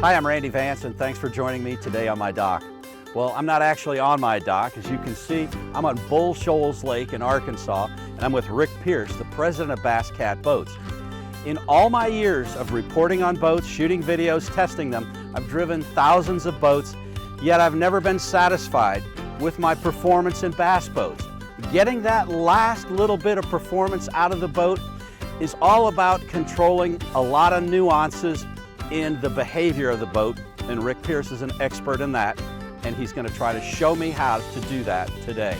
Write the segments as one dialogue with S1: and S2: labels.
S1: Hi, I'm Randy Vance, and thanks for joining me today on my dock. Well, I'm not actually on my dock. As you can see, I'm on Bull Shoals Lake in Arkansas, and I'm with Rick Pierce, the president of Bass Cat Boats. In all my years of reporting on boats, shooting videos, testing them, I've driven thousands of boats, yet I've never been satisfied with my performance in bass boats. Getting that last little bit of performance out of the boat is all about controlling a lot of nuances in the behavior of the boat, and Rick Pierce is an expert in that, and he's going to try to show me how to do that today.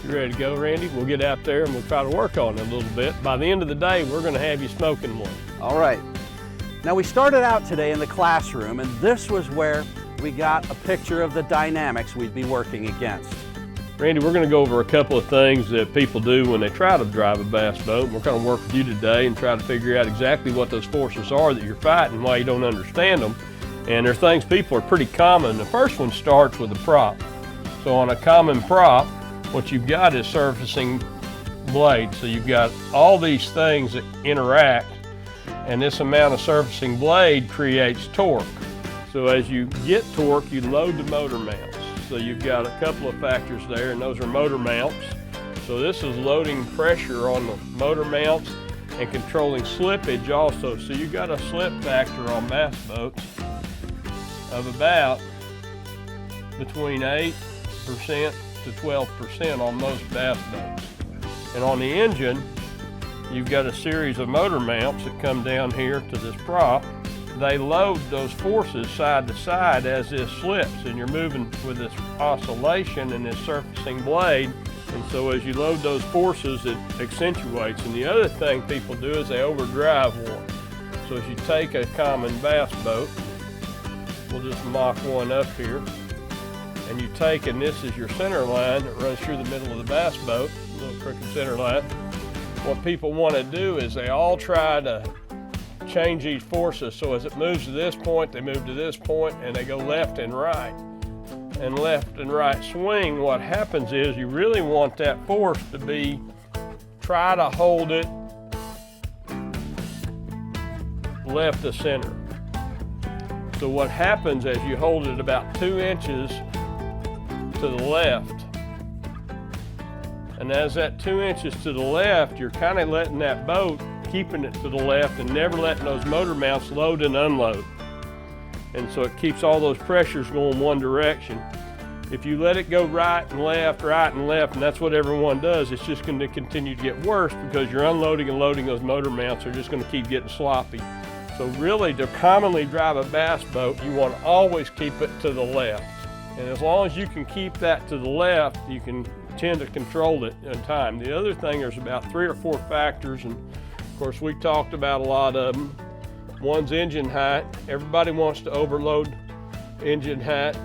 S2: You ready to go, Randy? We'll get out there and we'll try to work on it a little bit. By the end of the day, we're going to have you smoking one.
S1: All right. Now, we started out today in the classroom, and this was where we got a picture of the dynamics we'd be working against.
S2: Randy, we're going to go over a couple of things that people do when they try to drive a bass boat. We're going to work with you today and try to figure out exactly what those forces are that you're fighting, why you don't understand them. And they're things people are pretty common. The first one starts with a prop. So on a common prop, what you've got is surfacing blades. So you've got all these things that interact, and this amount of surfacing blade creates torque. So as you get torque, you load the motor mounts. So you've got a couple of factors there, and those are motor mounts. So this is loading pressure on the motor mounts and controlling slippage also. So you've got a slip factor on bass boats of about between 8% to 12% on most bass boats. And on the engine, you've got a series of motor mounts that come down here to this prop. They load those forces side to side as this slips, and you're moving with this oscillation and this surfacing blade, and so as you load those forces, it accentuates. And the other thing people do is they overdrive one. So as you take a common bass boat, we'll just mock one up here, and you take, and this is your center line that runs through the middle of the bass boat, a little crooked center line. What people want to do is they all try to change these forces, so as it moves to this point, they move to this point, and they go left and right. And left and right swing, what happens is you really want that force to be, try to hold it left of center. So what happens as you hold it about 2 inches to the left, and as that 2 inches to the left, you're kind of letting that boat, keeping it to the left and never letting those motor mounts load and unload. And so it keeps all those pressures going one direction. If you let it go right and left, and that's what everyone does, it's just going to continue to get worse because you're unloading and loading those motor mounts are just going to keep getting sloppy. So really, to commonly drive a bass boat, you want to always keep it to the left. And as long as you can keep that to the left, you can tend to control it in time. The other thing, there's about 3 or 4 factors, and of course we talked about a lot of them. One's engine height. Everybody wants to overload engine height.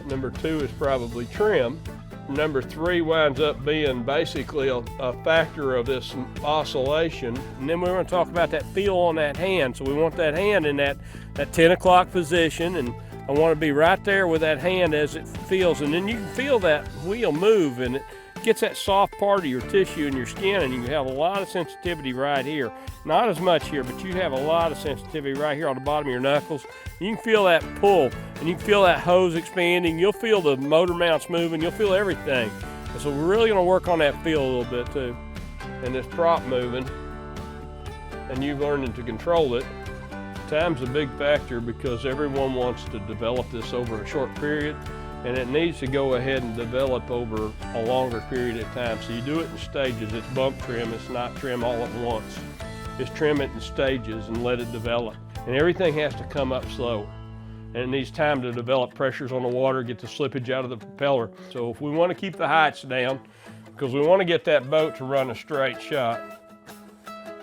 S2: Number 2 is probably trim. Number 3 winds up being basically a factor of this oscillation. And then we're going to talk about that feel on that hand. So we want that hand in that 10 o'clock position, and I want to be right there with that hand as it feels. And then you can feel that wheel move, and it gets that soft part of your tissue in your skin, and you have a lot of sensitivity right here. Not as much here, but you have a lot of sensitivity right here on the bottom of your knuckles. You can feel that pull, and you can feel that hose expanding. You'll feel the motor mounts moving. You'll feel everything. And so we're really going to work on that feel a little bit too. And this prop moving, and you learning to control it. Time's a big factor because everyone wants to develop this over a short period, and it needs to go ahead and develop over a longer period of time. So you do it in stages. It's bump trim, it's not trim all at once. Just trim it in stages and let it develop. And everything has to come up slow. And it needs time to develop pressures on the water, get the slippage out of the propeller. So if we want to keep the heights down, because we want to get that boat to run a straight shot.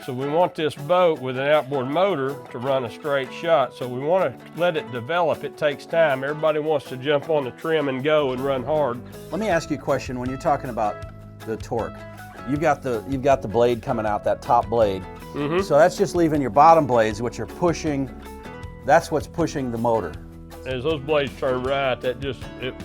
S2: So we want this boat with an outboard motor to run a straight shot. So we want to let it develop. It takes time. Everybody wants to jump on the trim and go and run hard.
S1: Let me ask you a question. When you're talking about the torque, you've got the blade coming out, that top blade.
S2: Mm-hmm.
S1: So that's just leaving your bottom blades, which are pushing, that's what's pushing the motor.
S2: As those blades turn right, it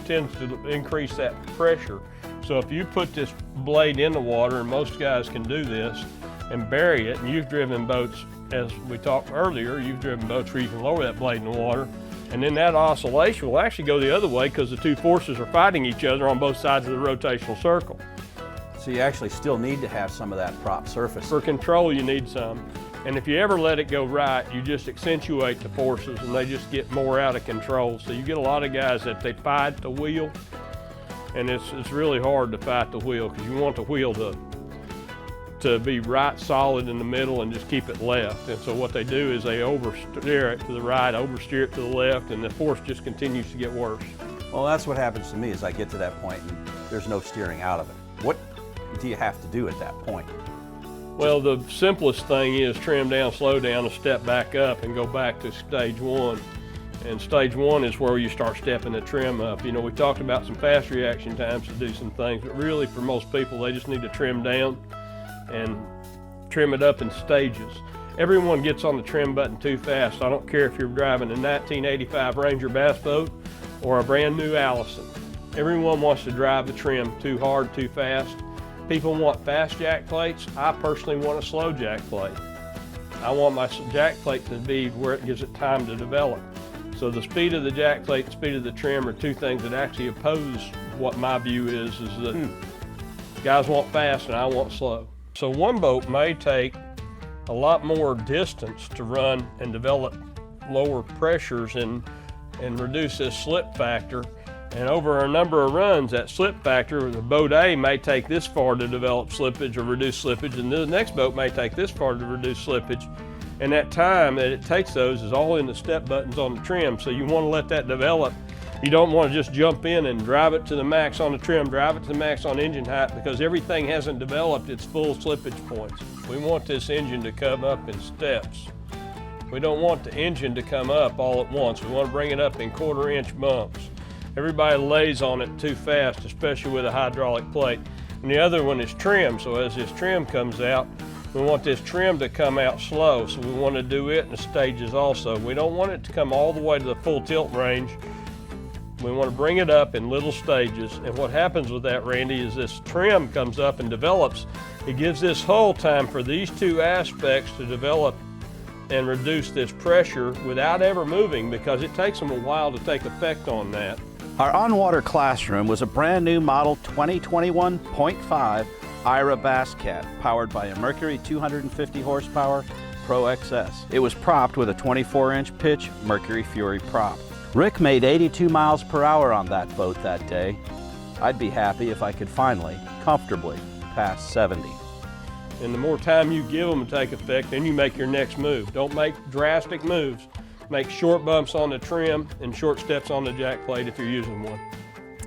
S2: tends to increase that pressure. So if you put this blade in the water, and most guys can do this, and bury it, and you've driven boats as we talked earlier, you've driven boats where you can lower that blade in the water, and then that oscillation will actually go the other way because the two forces are fighting each other on both sides of the rotational circle.
S1: So you actually still need to have some of that prop surface.
S2: For control, you need some. And if you ever let it go right, you just accentuate the forces and they just get more out of control. So you get a lot of guys that they fight the wheel, and it's really hard to fight the wheel because you want the wheel to be right solid in the middle and just keep it left. And so what they do is they oversteer it to the right, oversteer it to the left, and the force just continues to get worse.
S1: Well, that's what happens to me is I get to that point and there's no steering out of it. What do you have to do at that point?
S2: Well, the simplest thing is trim down, slow down, and step back up and go back to stage one. And stage one is where you start stepping the trim up. You know, we talked about some fast reaction times to do some things, but really for most people, they just need to trim down and trim it up in stages. Everyone gets on the trim button too fast. I don't care if you're driving a 1985 Ranger bass boat or a brand new Allison. Everyone wants to drive the trim too hard, too fast. People want fast jack plates. I personally want a slow jack plate. I want my jack plate to be where it gives it time to develop. So the speed of the jack plate and speed of the trim are two things that actually oppose what my view is that guys want fast and I want slow. So one boat may take a lot more distance to run and develop lower pressures and reduce this slip factor. And over a number of runs, that slip factor, the boat A may take this far to develop slippage or reduce slippage, and the next boat may take this far to reduce slippage. And that time that it takes those is all in the step buttons on the trim, so you want to let that develop. You don't want to just jump in and drive it to the max on the trim, drive it to the max on engine height, because everything hasn't developed its full slippage points. We want this engine to come up in steps. We don't want the engine to come up all at once. We want to bring it up in 1/4 inch bumps. Everybody lays on it too fast, especially with a hydraulic plate. And the other one is trim, so as this trim comes out, we want this trim to come out slow, so we want to do it in stages also. We don't want it to come all the way to the full tilt range. We want to bring it up in little stages, and what happens with that, Randy, is this trim comes up and develops. It gives this hull time for these two aspects to develop and reduce this pressure without ever moving, because it takes them a while to take effect on that.
S1: Our on-water classroom was a brand new model 2021.5 Eyra Bass Cat, powered by a Mercury 250 horsepower Pro XS. It was propped with a 24-inch pitch Mercury Fury prop. Rick made 82 miles per hour on that boat that day. I'd be happy if I could finally, comfortably, pass 70.
S2: And the more time you give them to take effect, then you make your next move. Don't make drastic moves. Make short bumps on the trim and short steps on the jack plate if you're using one.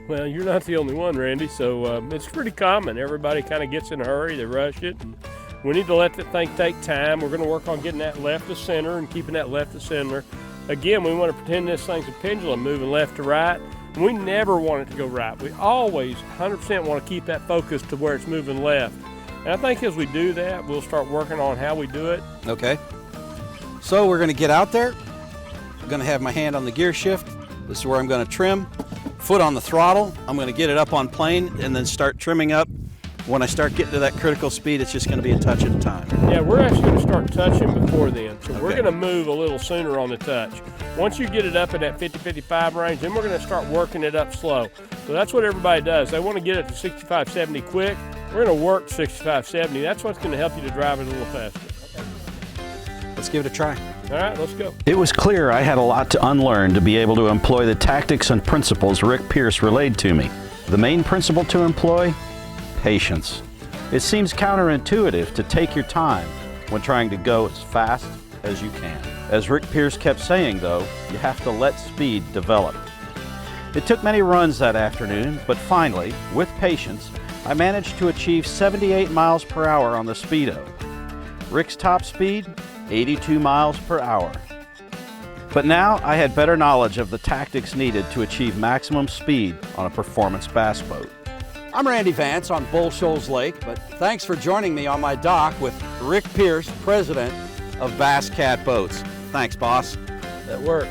S2: Well, you're not the only one, Randy, so it's pretty common. Everybody kind of gets in a hurry, they rush it, and we need to let that thing take time. We're going to work on getting that left to center and keeping that left to center. Again, we want to pretend this thing's a pendulum moving left to right. And we never want it to go right. We always 100% want to keep that focus to where it's moving left. And I think as we do that, we'll start working on how we do it.
S1: Okay. So we're going to get out there. I'm going to have my hand on the gear shift. This is where I'm going to trim. Foot on the throttle. I'm going to get it up on plane and then start trimming up. When I start getting to that critical speed, it's just going to be a touch at a time.
S2: Yeah, we're actually going to start touching before then. So we're going to move a little sooner on the touch. Once you get it up in that 50-55 range, then we're going to start working it up slow. So that's what everybody does. They want to get it to 65-70 quick. We're going to work 65-70. That's what's going to help you to drive it a little faster.
S1: Let's give it a try.
S2: All right, let's go.
S1: It was clear I had a lot to unlearn to be able to employ the tactics and principles Rick Pierce relayed to me. The main principle to employ? Patience. It seems counterintuitive to take your time when trying to go as fast as you can. As Rick Pierce kept saying though, you have to let speed develop. It took many runs that afternoon, but finally, with patience, I managed to achieve 78 miles per hour on the Speedo. Rick's top speed, 82 miles per hour. But now I had better knowledge of the tactics needed to achieve maximum speed on a performance bass boat. I'm Randy Vance on Bull Shoals Lake, but thanks for joining me on my dock with Rick Pierce, president of Bass Cat Boats. Thanks, boss.
S2: That worked.